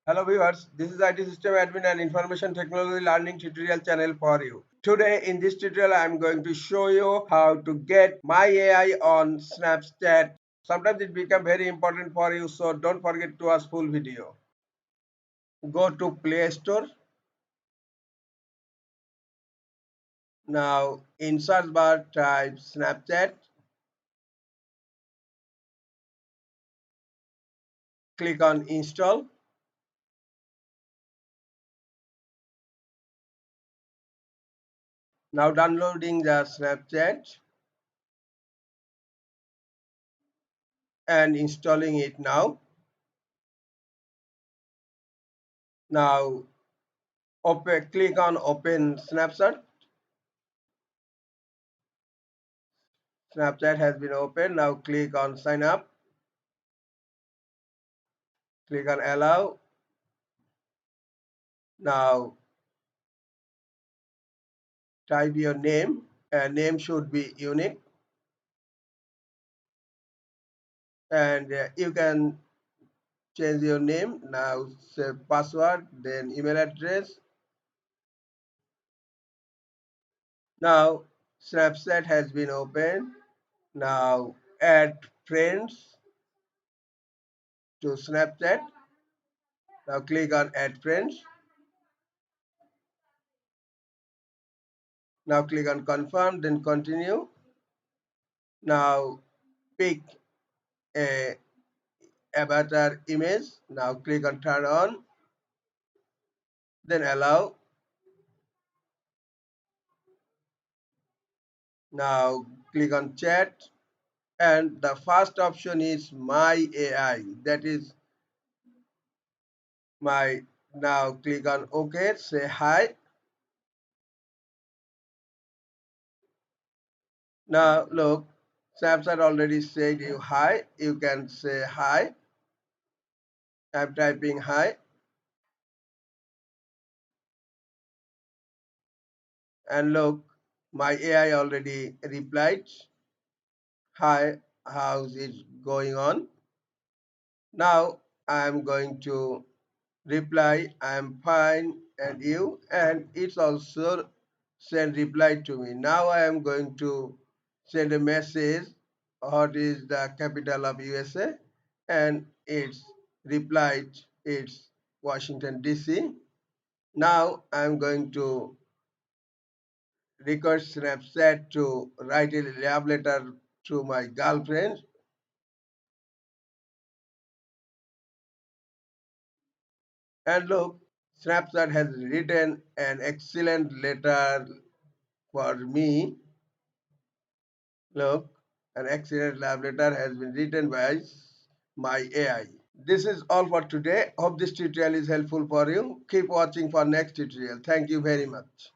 Hello viewers, this is IT System Admin and Information Technology Learning tutorial channel for you. Today in this tutorial I am going to show you how to get My AI on Snapchat. Sometimes it becomes very important for you, so don't forget to watch full video. Go to Play Store. Now in search bar type Snapchat. Click on install. Now downloading the Snapchat and installing it now. Now click on open Snapchat. Snapchat has been opened. Now click on sign up. Click on allow. Now type your name. Name should be unique, and you can change your name. Now say password, then email address. Now Snapchat has been opened. Now add friends to Snapchat. Now click on add friends. Now click on confirm, then continue. Now pick a avatar image. Now click on turn on, then allow. Now click on chat, and the first option is My AI. That is my. Now click on OK. Say hi. Now look, Snapchat already said you hi. You can say hi. I'm typing hi, and look, my AI already replied. Hi, how's it going on? Now I'm going to reply, I'm fine, and you, and it's also send reply to me. Now I am going to send a message, what is the capital of USA, and it's replied, it's Washington DC. Now I'm going to request Snapchat to write a love letter to my girlfriend. And look, Snapchat has written an excellent letter for me. Look, an excellent love letter has been written by my AI. This is all for today. Hope this tutorial is helpful for you. Keep watching for next tutorial. Thank you very much.